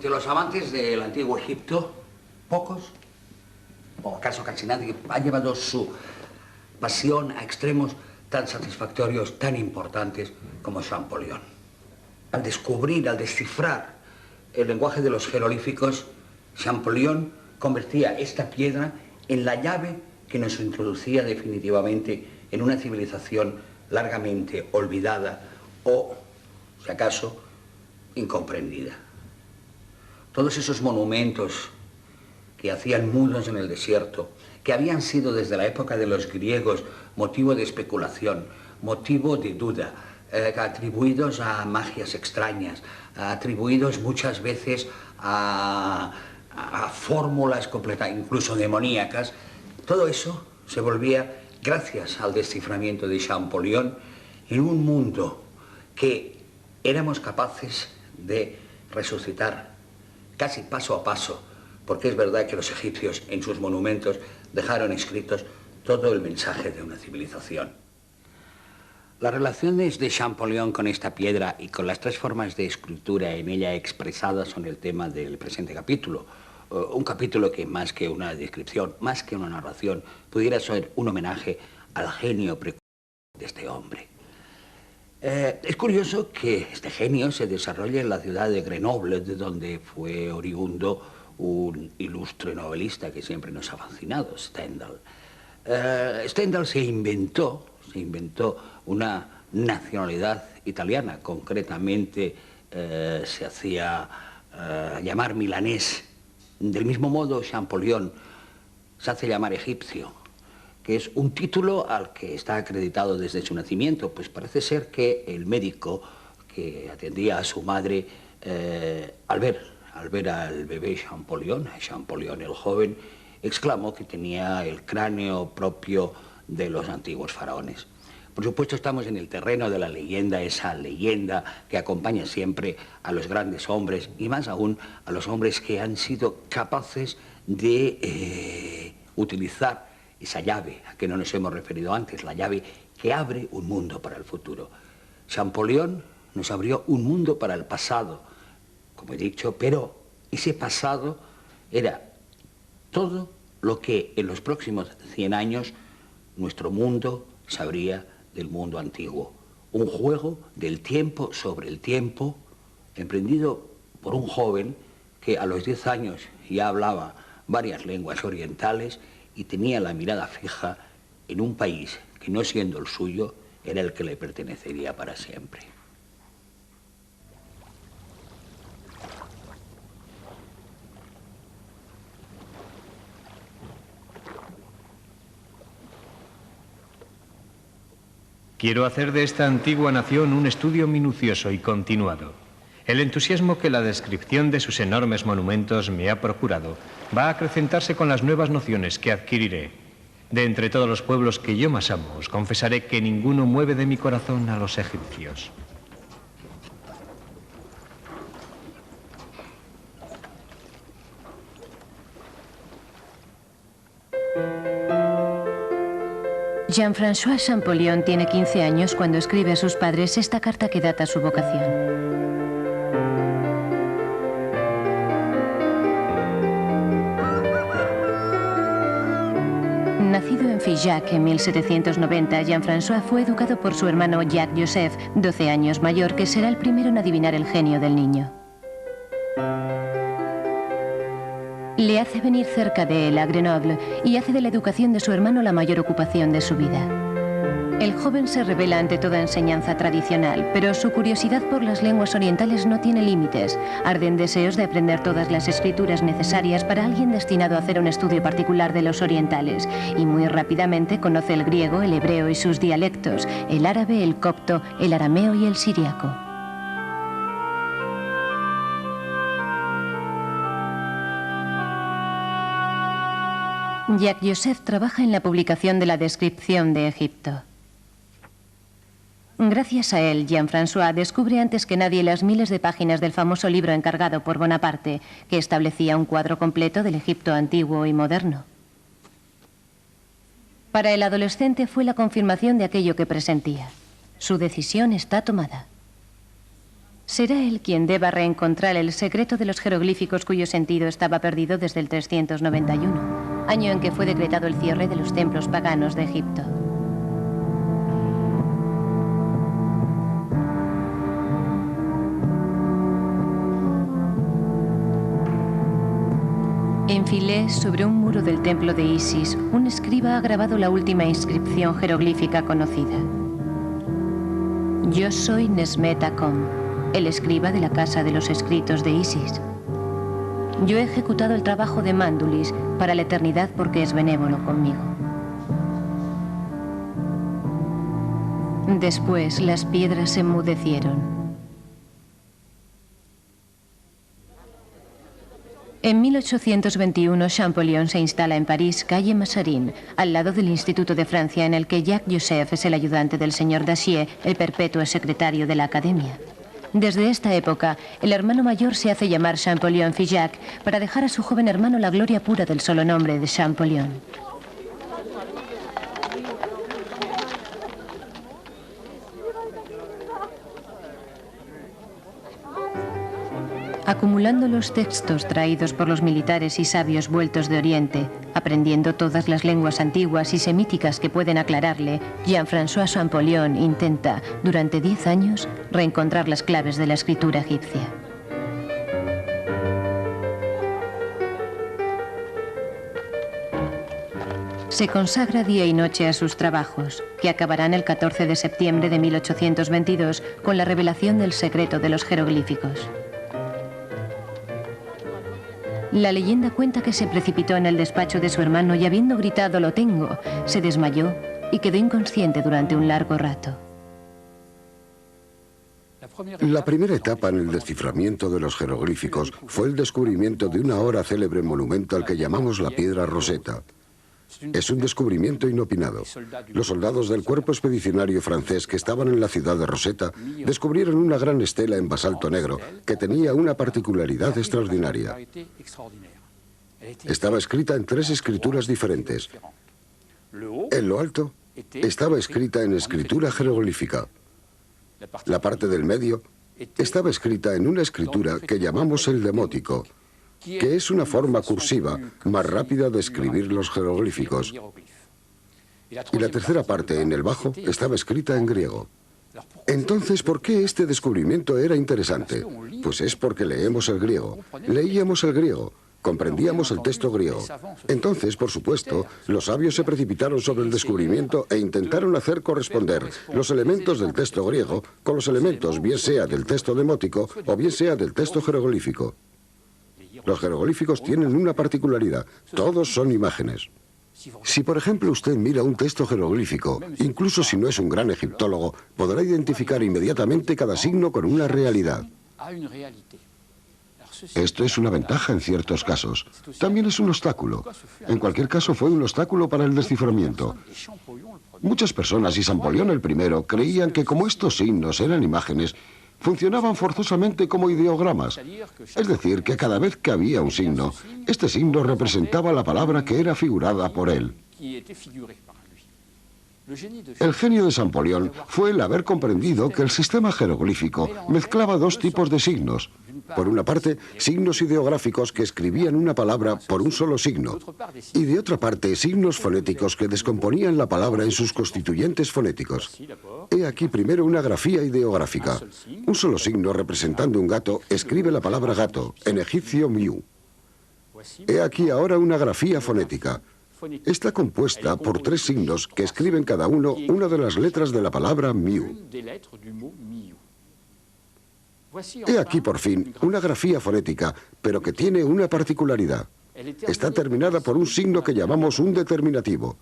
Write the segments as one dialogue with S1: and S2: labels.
S1: Entre los amantes del antiguo Egipto, pocos, o acaso casi nadie, ha llevado su pasión a extremos tan satisfactorios, tan importantes como Champollion. Al descubrir, al descifrar el lenguaje de los jeroglíficos, Champollion convertía esta piedra en la llave que nos introducía definitivamente en una civilización largamente olvidada o, si acaso, incomprendida. Todos esos monumentos que hacían mudos en el desierto, que habían sido desde la época de los griegos motivo de especulación, motivo de duda, atribuidos a magias extrañas, atribuidos muchas veces a fórmulas completas, incluso demoníacas, todo eso se volvía, gracias al desciframiento de Champollion, en un mundo que éramos capaces de resucitar casi paso a paso, porque es verdad que los egipcios en sus monumentos dejaron escritos todo el mensaje de una civilización. Las relaciones de Champollion con esta piedra y con las tres formas de escultura en ella expresadas son el tema del presente capítulo. Un capítulo que más que una descripción, más que una narración, pudiera ser un homenaje al genio precursor de este hombre. Es curioso que este genio se desarrolle en la ciudad de Grenoble, de donde fue oriundo un ilustre novelista que siempre nos ha fascinado, Stendhal. Stendhal se inventó una nacionalidad italiana, concretamente se hacía llamar milanés. Del mismo modo, Champollion se hace llamar egipcio, que es un título al que está acreditado desde su nacimiento, pues parece ser que el médico que atendía a su madre, al ver al bebé Champollion el joven, exclamó que tenía el cráneo propio de los antiguos faraones. Por supuesto, estamos en el terreno de la leyenda, esa leyenda que acompaña siempre a los grandes hombres y más aún a los hombres que han sido capaces de utilizar esa llave a que no nos hemos referido antes, la llave que abre un mundo para el futuro. Champollion nos abrió un mundo para el pasado, como he dicho, pero ese pasado era todo lo que en los próximos 100 años nuestro mundo sabría del mundo antiguo. Un juego del tiempo sobre el tiempo, emprendido por un joven que a los 10 años ya hablaba varias lenguas orientales y tenía la mirada fija en un país que, no siendo el suyo, era el que le pertenecería para siempre.
S2: Quiero hacer de esta antigua nación un estudio minucioso y continuado. El entusiasmo que la descripción de sus enormes monumentos me ha procurado va a acrecentarse con las nuevas nociones que adquiriré. De entre todos los pueblos que yo más amo, os confesaré que ninguno mueve de mi corazón a los egipcios.
S3: Jean-François Champollion tiene 15 años cuando escribe a sus padres esta carta que data su vocación. Nacido en Figeac en 1790, Jean-François fue educado por su hermano Jacques-Joseph, 12 años mayor, que será el primero en adivinar el genio del niño. Le hace venir cerca de él, a Grenoble, y hace de la educación de su hermano la mayor ocupación de su vida. El joven se revela ante toda enseñanza tradicional, pero su curiosidad por las lenguas orientales no tiene límites. Arden deseos de aprender todas las escrituras necesarias para alguien destinado a hacer un estudio particular de los orientales, y muy rápidamente conoce el griego, el hebreo y sus dialectos, el árabe, el copto, el arameo y el siriaco. Jacques-Joseph trabaja en la publicación de la descripción de Egipto. Gracias a él, Jean-François descubre antes que nadie las miles de páginas del famoso libro encargado por Bonaparte, que establecía un cuadro completo del Egipto antiguo y moderno. Para el adolescente fue la confirmación de aquello que presentía. Su decisión está tomada. Será él quien deba reencontrar el secreto de los jeroglíficos cuyo sentido estaba perdido desde el 391, año en que fue decretado el cierre de los templos paganos de Egipto. En Filé, sobre un muro del templo de Isis, un escriba ha grabado la última inscripción jeroglífica conocida. Yo soy Nesmet Akom, el escriba de la casa de los escritos de Isis. Yo he ejecutado el trabajo de Mandulis para la eternidad porque es benévolo conmigo. Después las piedras se enmudecieron. En 1821, Champollion se instala en París, calle Mazarin, al lado del Instituto de Francia, en el que Jacques Joseph es el ayudante del señor Dacier, el perpetuo secretario de la Academia. Desde esta época, el hermano mayor se hace llamar Champollion Figeac para dejar a su joven hermano la gloria pura del solo nombre de Champollion. Acumulando los textos traídos por los militares y sabios vueltos de Oriente, aprendiendo todas las lenguas antiguas y semíticas que pueden aclararle, Jean-François Champollion intenta, durante 10 años, reencontrar las claves de la escritura egipcia. Se consagra día y noche a sus trabajos, que acabarán el 14 de septiembre de 1822 con la revelación del secreto de los jeroglíficos. La leyenda cuenta que se precipitó en el despacho de su hermano y, habiendo gritado "lo tengo", se desmayó y quedó inconsciente durante un largo rato.
S4: La primera etapa en el desciframiento de los jeroglíficos fue el descubrimiento de un ahora célebre monumento al que llamamos la Piedra Rosetta. Es un descubrimiento inopinado. Los soldados del cuerpo expedicionario francés que estaban en la ciudad de Rosetta descubrieron una gran estela en basalto negro que tenía una particularidad extraordinaria. Estaba escrita en 3 escrituras diferentes. En lo alto estaba escrita en escritura jeroglífica. La parte del medio estaba escrita en una escritura que llamamos el demótico, que es una forma cursiva más rápida de escribir los jeroglíficos. Y la tercera parte, en el bajo, estaba escrita en griego. Entonces, ¿por qué este descubrimiento era interesante? Pues es porque leemos el griego, leíamos el griego, comprendíamos el texto griego. Entonces, por supuesto, los sabios se precipitaron sobre el descubrimiento e intentaron hacer corresponder los elementos del texto griego con los elementos, bien sea del texto demótico o bien sea del texto jeroglífico. Los jeroglíficos tienen una particularidad, todos son imágenes. Si, por ejemplo, usted mira un texto jeroglífico, incluso si no es un gran egiptólogo, podrá identificar inmediatamente cada signo con una realidad. Esto es una ventaja en ciertos casos. También es un obstáculo. En cualquier caso, fue un obstáculo para el desciframiento. Muchas personas, y Champollion el primero, creían que como estos signos eran imágenes, funcionaban forzosamente como ideogramas. Es decir, que cada vez que había un signo, este signo representaba la palabra que era figurada por él. El genio de Champollion fue el haber comprendido que el sistema jeroglífico mezclaba 2 tipos de signos. Por una parte, signos ideográficos que escribían una palabra por un solo signo, y de otra parte, signos fonéticos que descomponían la palabra en sus constituyentes fonéticos. He aquí primero una grafía ideográfica. Un solo signo representando un gato escribe la palabra gato, en egipcio miu. He aquí ahora una grafía fonética. Está compuesta por 3 signos que escriben cada uno una de las letras de la palabra miu. He aquí por fin una grafía fonética, pero que tiene una particularidad. Está terminada por un signo que llamamos un determinativo.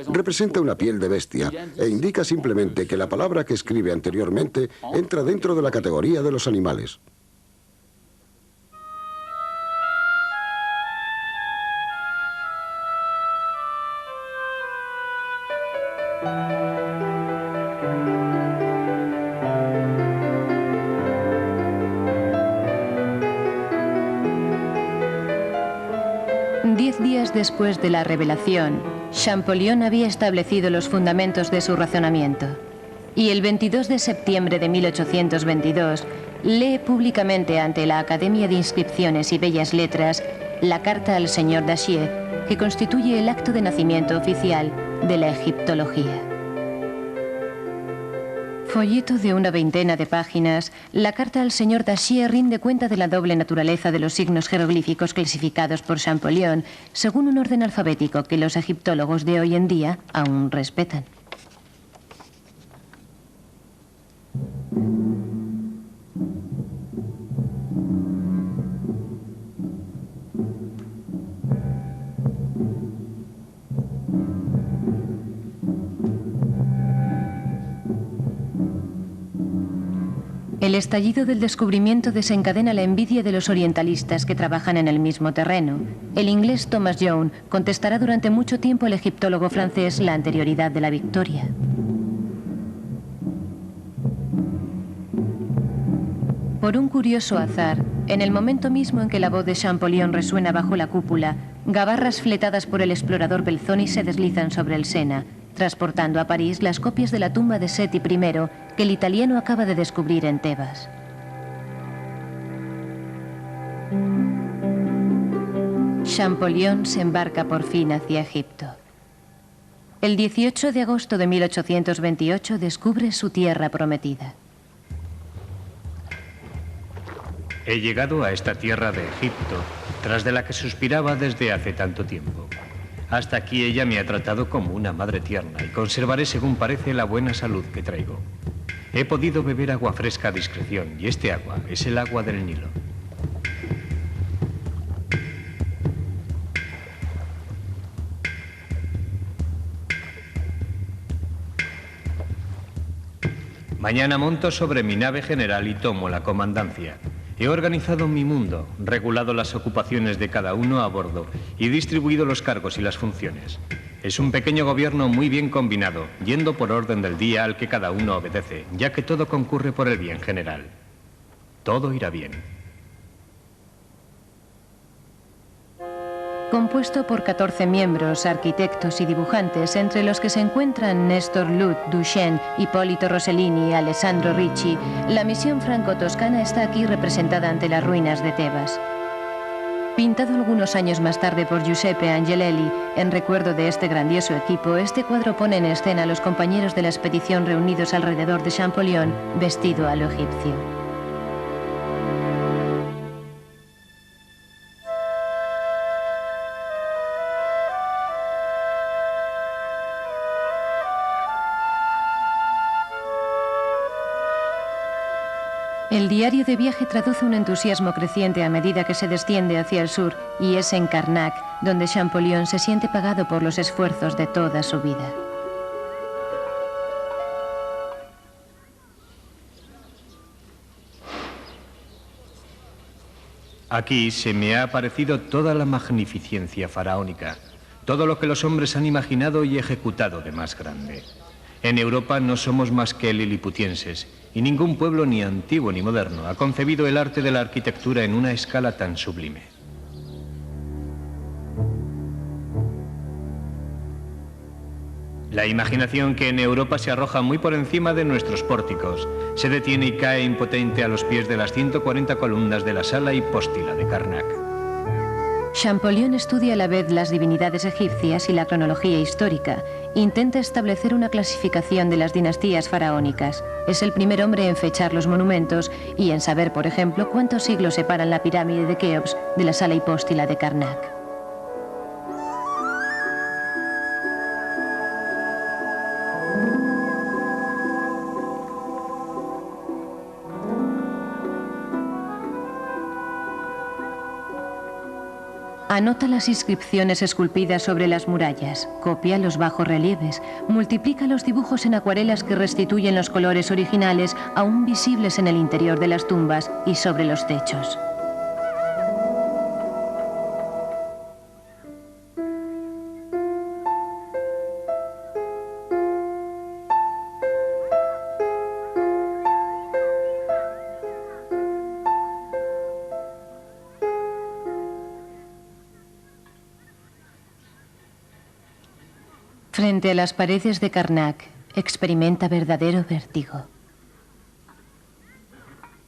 S4: Representa una piel de bestia e indica simplemente que la palabra que escribe anteriormente entra dentro de la categoría de los animales.
S3: Después de la revelación, Champollion había establecido los fundamentos de su razonamiento. Y el 22 de septiembre de 1822, lee públicamente ante la Academia de Inscripciones y Bellas Letras la Carta al Señor Dachier, que constituye el acto de nacimiento oficial de la egiptología. Folleto de una veintena de páginas, la Carta al Señor Dachier rinde cuenta de la doble naturaleza de los signos jeroglíficos clasificados por Champollion según un orden alfabético que los egiptólogos de hoy en día aún respetan. El estallido del descubrimiento desencadena la envidia de los orientalistas que trabajan en el mismo terreno. El inglés Thomas Young contestará durante mucho tiempo al egiptólogo francés la anterioridad de la victoria. Por un curioso azar, en el momento mismo en que la voz de Champollion resuena bajo la cúpula, gabarras fletadas por el explorador Belzoni se deslizan sobre el Sena, transportando a París las copias de la tumba de Seti I que el italiano acaba de descubrir en Tebas. Champollion se embarca por fin hacia Egipto. El 18 de agosto de 1828 descubre su tierra prometida.
S2: He llegado a esta tierra de Egipto, tras de la que suspiraba desde hace tanto tiempo. Hasta aquí ella me ha tratado como una madre tierna y conservaré, según parece, la buena salud que traigo. He podido beber agua fresca a discreción y este agua es el agua del Nilo. Mañana monto sobre mi nave general y tomo la comandancia. He organizado mi mundo, regulado las ocupaciones de cada uno a bordo y distribuido los cargos y las funciones. Es un pequeño gobierno muy bien combinado, yendo por orden del día al que cada uno obedece, ya que todo concurre por el bien general. Todo irá bien.
S3: Compuesto por 14 miembros, arquitectos y dibujantes, entre los que se encuentran Néstor Lut, Duchenne, Hipólito Rossellini y Alessandro Ricci, la misión franco-toscana está aquí representada ante las ruinas de Tebas. Pintado algunos años más tarde por Giuseppe Angelelli, en recuerdo de este grandioso equipo, este cuadro pone en escena a los compañeros de la expedición reunidos alrededor de Champollion, vestido a lo egipcio. El diario de viaje traduce un entusiasmo creciente a medida que se desciende hacia el sur, y es en Karnak donde Champollion se siente pagado por los esfuerzos de toda su vida.
S2: Aquí se me ha aparecido toda la magnificencia faraónica, todo lo que los hombres han imaginado y ejecutado de más grande. En Europa no somos más que liliputienses, y ningún pueblo, ni antiguo ni moderno, ha concebido el arte de la arquitectura en una escala tan sublime. La imaginación, que en Europa se arroja muy por encima de nuestros pórticos, se detiene y cae impotente a los pies de las 140 columnas de la sala hipóstila de Karnak.
S3: Champollion estudia a la vez las divinidades egipcias y la cronología histórica. Intenta establecer una clasificación de las dinastías faraónicas. Es el primer hombre en fechar los monumentos y en saber, por ejemplo, cuántos siglos separan la pirámide de Keops de la sala hipóstila de Karnak. Anota las inscripciones esculpidas sobre las murallas, copia los bajorrelieves, multiplica los dibujos en acuarelas que restituyen los colores originales aún visibles en el interior de las tumbas y sobre los techos. Frente a las paredes de Karnak, experimenta verdadero vértigo.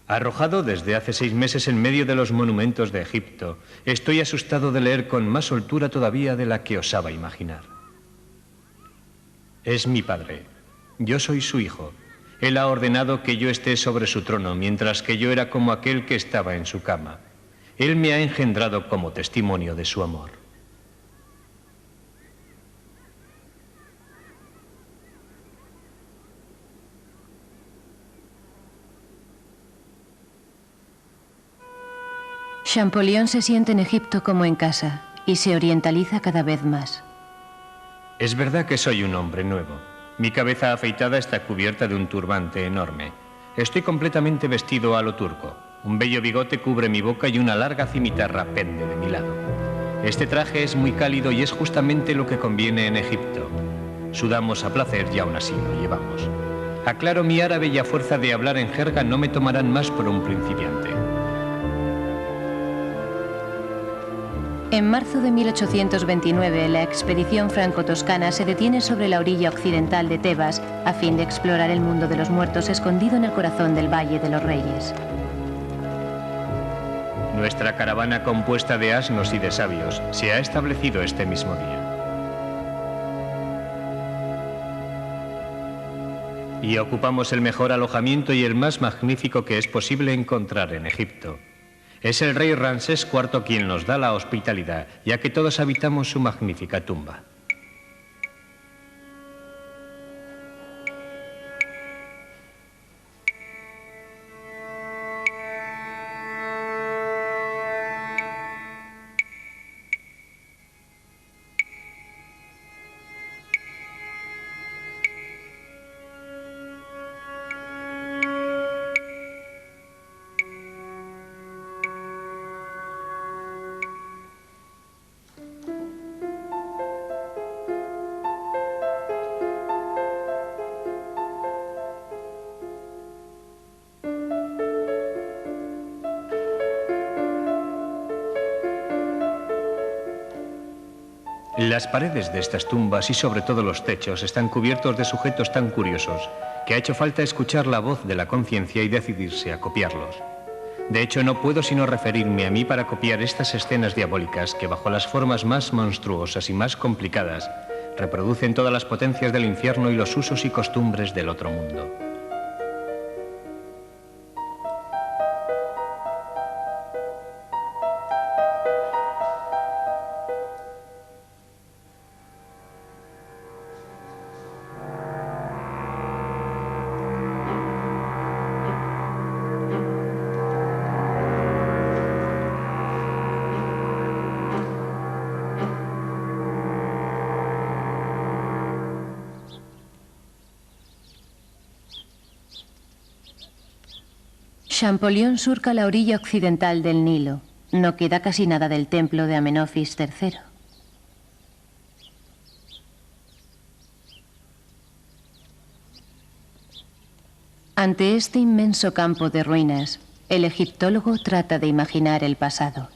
S2: Arrojado desde hace 6 meses en medio de los monumentos de Egipto, estoy asustado de leer con más soltura todavía de la que osaba imaginar. Es mi padre. Yo soy su hijo. Él ha ordenado que yo esté sobre su trono, mientras que yo era como aquel que estaba en su cama. Él me ha engendrado como testimonio de su amor.
S3: Champollion se siente en Egipto como en casa y se orientaliza cada vez más.
S2: Es verdad que soy un hombre nuevo. Mi cabeza afeitada está cubierta de un turbante enorme. Estoy completamente vestido a lo turco. Un bello bigote cubre mi boca y una larga cimitarra pende de mi lado. Este traje es muy cálido y es justamente lo que conviene en Egipto. Sudamos a placer y aún así lo llevamos. Aclaro mi árabe y a fuerza de hablar en jerga no me tomarán más por un principiante.
S3: En marzo de 1829, la expedición franco-toscana se detiene sobre la orilla occidental de Tebas a fin de explorar el mundo de los muertos escondido en el corazón del Valle de los Reyes.
S2: Nuestra caravana compuesta de asnos y de sabios se ha establecido este mismo día. Y ocupamos el mejor alojamiento y el más magnífico que es posible encontrar en Egipto. Es el rey Ramsés IV quien nos da la hospitalidad, ya que todos habitamos su magnífica tumba. Las paredes de estas tumbas y sobre todo los techos están cubiertos de sujetos tan curiosos que ha hecho falta escuchar la voz de la conciencia y decidirse a copiarlos. De hecho, no puedo sino referirme a mí para copiar estas escenas diabólicas que, bajo las formas más monstruosas y más complicadas, reproducen todas las potencias del infierno y los usos y costumbres del otro mundo.
S3: Champollion surca la orilla occidental del Nilo. No queda casi nada del templo de Amenofis III. Ante este inmenso campo de ruinas, el egiptólogo trata de imaginar el pasado.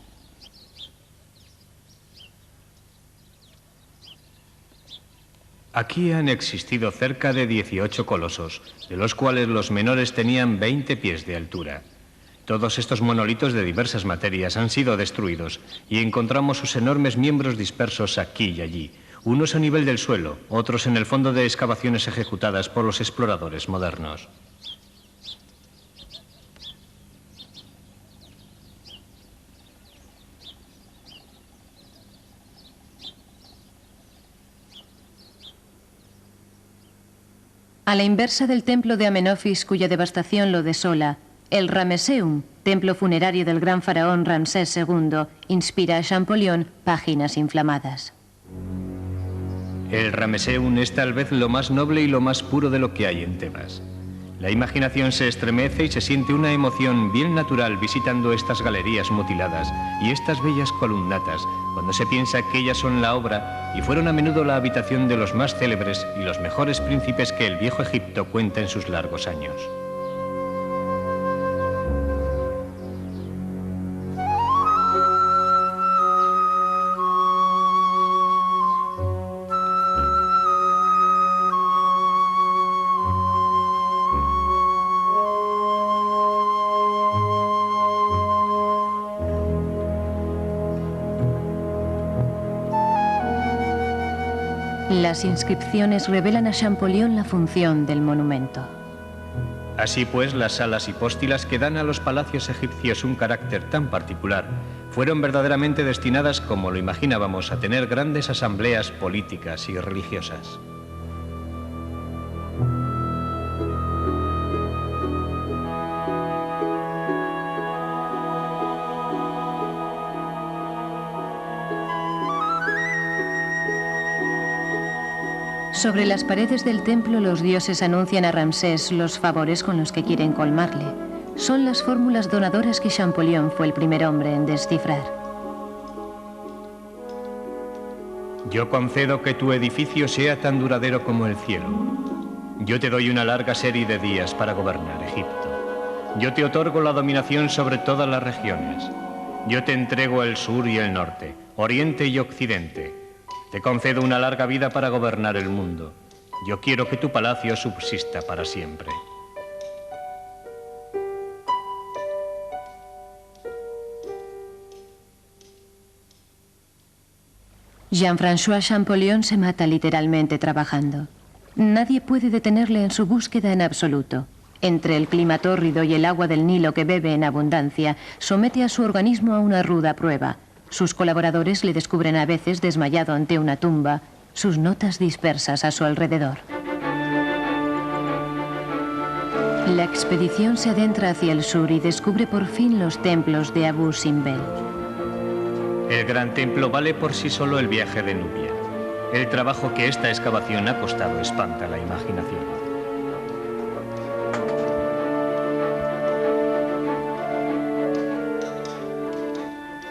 S2: Aquí han existido cerca de 18 colosos, de los cuales los menores tenían 20 pies de altura. Todos estos monolitos de diversas materias han sido destruidos y encontramos sus enormes miembros dispersos aquí y allí, unos a nivel del suelo, otros en el fondo de excavaciones ejecutadas por los exploradores modernos.
S3: A la inversa del templo de Amenofis, cuya devastación lo desola, el Ramesseum, templo funerario del gran faraón Ramsés II, inspira a Champollion páginas inflamadas.
S2: El Ramesseum es tal vez lo más noble y lo más puro de lo que hay en Tebas. La imaginación se estremece y se siente una emoción bien natural visitando estas galerías mutiladas y estas bellas columnatas, cuando se piensa que ellas son la obra y fueron a menudo la habitación de los más célebres y los mejores príncipes que el viejo Egipto cuenta en sus largos años.
S3: Las inscripciones revelan a Champollion la función del monumento.
S2: Así pues, las salas hipóstilas que dan a los palacios egipcios un carácter tan particular fueron verdaderamente destinadas, como lo imaginábamos, a tener grandes asambleas políticas y religiosas.
S3: Sobre las paredes del templo, los dioses anuncian a Ramsés los favores con los que quieren colmarle. Son las fórmulas donadoras que Champollion fue el primer hombre en descifrar.
S2: Yo concedo que tu edificio sea tan duradero como el cielo. Yo te doy una larga serie de días para gobernar Egipto. Yo te otorgo la dominación sobre todas las regiones. Yo te entrego el sur y el norte, oriente y occidente. Te concedo una larga vida para gobernar el mundo. Yo quiero que tu palacio subsista para siempre.
S3: Jean-François Champollion se mata literalmente trabajando. Nadie puede detenerle en su búsqueda en absoluto. Entre el clima tórrido y el agua del Nilo que bebe en abundancia, somete a su organismo a una ruda prueba. Sus colaboradores le descubren a veces desmayado ante una tumba, sus notas dispersas a su alrededor. La expedición se adentra hacia el sur y descubre por fin los templos de Abu Simbel.
S2: El gran templo vale por sí solo el viaje de Nubia. El trabajo que esta excavación ha costado espanta la imaginación.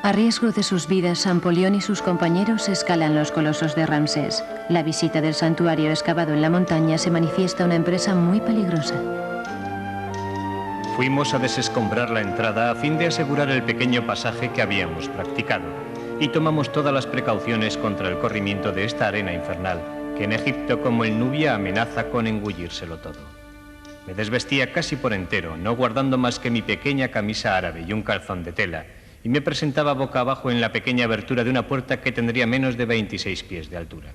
S3: A riesgo de sus vidas, Champollion y sus compañeros escalan los colosos de Ramsés. La visita del santuario excavado en la montaña se manifiesta una empresa muy peligrosa.
S2: Fuimos a desescombrar la entrada a fin de asegurar el pequeño pasaje que habíamos practicado y tomamos todas las precauciones contra el corrimiento de esta arena infernal que en Egipto como en Nubia amenaza con engullírselo todo. Me desvestía casi por entero, no guardando más que mi pequeña camisa árabe y un calzón de tela, y me presentaba boca abajo en la pequeña abertura de una puerta que tendría menos de 26 pies de altura.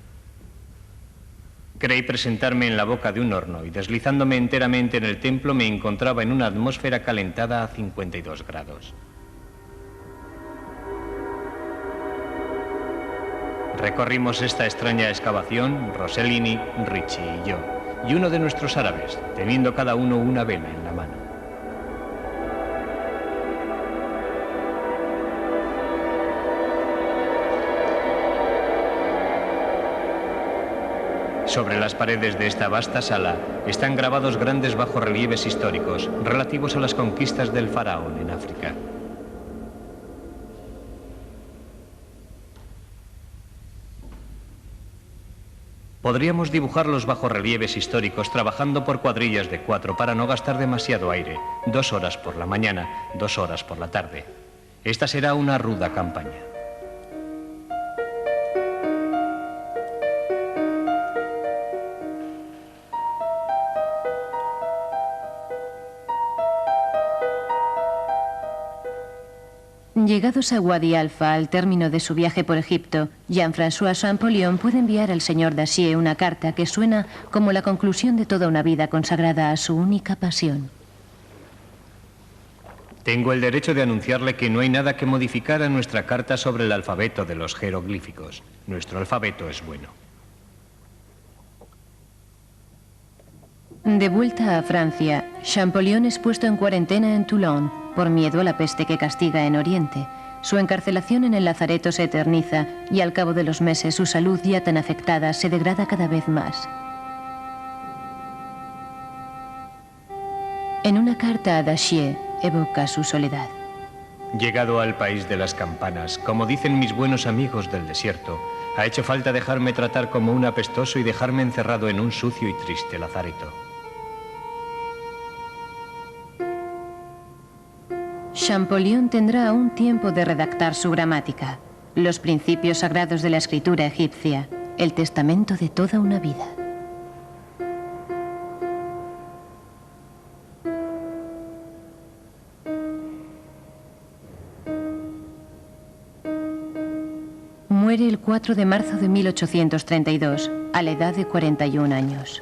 S2: Creí presentarme en la boca de un horno y deslizándome enteramente en el templo me encontraba en una atmósfera calentada a 52 grados. Recorrimos esta extraña excavación, Rossellini, Ricci y yo, y uno de nuestros árabes, teniendo cada uno una vela en la mano. Sobre las paredes de esta vasta sala están grabados grandes bajorrelieves históricos relativos a las conquistas del faraón en África. Podríamos dibujar los bajorrelieves históricos trabajando por cuadrillas de 4 para no gastar demasiado aire, 2 horas por la mañana, 2 horas por la tarde. Esta será una ruda campaña.
S3: Llegados a Wadi Alfa, al término de su viaje por Egipto, Jean-François Champollion puede enviar al señor Dacier una carta que suena como la conclusión de toda una vida consagrada a su única pasión.
S2: Tengo el derecho de anunciarle que no hay nada que modificar a nuestra carta sobre el alfabeto de los jeroglíficos. Nuestro alfabeto es bueno.
S3: De vuelta a Francia, Champollion es puesto en cuarentena en Toulon por miedo a la peste que castiga en Oriente. Su encarcelación en el lazareto se eterniza y al cabo de los meses su salud ya tan afectada se degrada cada vez más. En una carta a Dacier evoca su soledad.
S2: Llegado al país de las campanas, como dicen mis buenos amigos del desierto, ha hecho falta dejarme tratar como un apestoso y dejarme encerrado en un sucio y triste lazareto.
S3: Champollion tendrá aún tiempo de redactar su gramática, los principios sagrados de la escritura egipcia, el testamento de toda una vida. Muere el 4 4 de marzo de 1832, a la edad de 41 años.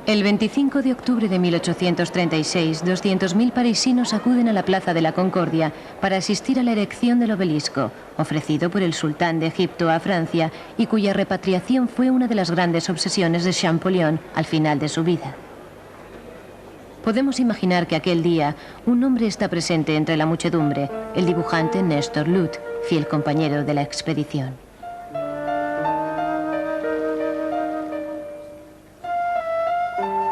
S3: El 25 de octubre de 1836, 200.000 parisinos acuden a la Plaza de la Concordia para asistir a la erección del obelisco, ofrecido por el sultán de Egipto a Francia y cuya repatriación fue una de las grandes obsesiones de Champollion al final de su vida. Podemos imaginar que aquel día un hombre está presente entre la muchedumbre, el dibujante Nestor Lut, fiel compañero de la expedición.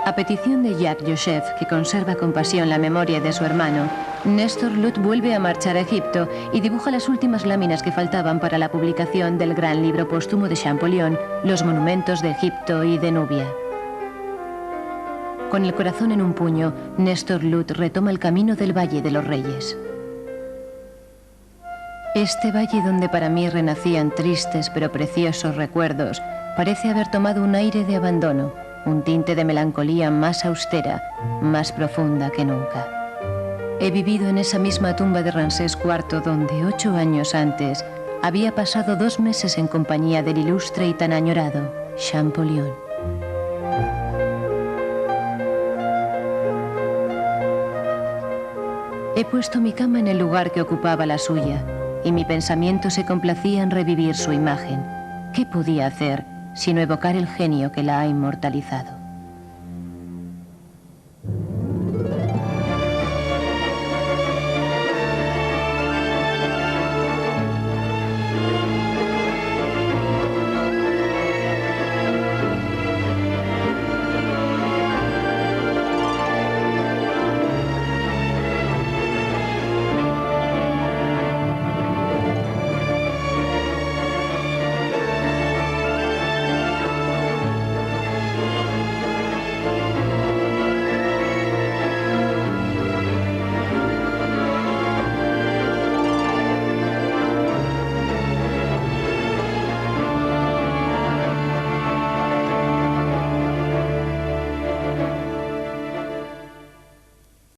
S3: A petición de Jacques Joseph, que conserva con pasión la memoria de su hermano, Nestor Lut vuelve a marchar a Egipto y dibuja las últimas láminas que faltaban para la publicación del gran libro póstumo de Champollion, Los monumentos de Egipto y de Nubia. Con el corazón en un puño, Nestor Lut retoma el camino del Valle de los Reyes. Este valle donde para mí renacían tristes pero preciosos recuerdos, parece haber tomado un aire de abandono, un tinte de melancolía más austera, más profunda que nunca. He vivido en esa misma tumba de Ramsés IV donde 8 años antes había pasado 2 meses en compañía del ilustre y tan añorado Champollion. He puesto mi cama en el lugar que ocupaba la suya y mi pensamiento se complacía en revivir su imagen. ¿Qué podía hacer sino evocar el genio que la ha inmortalizado?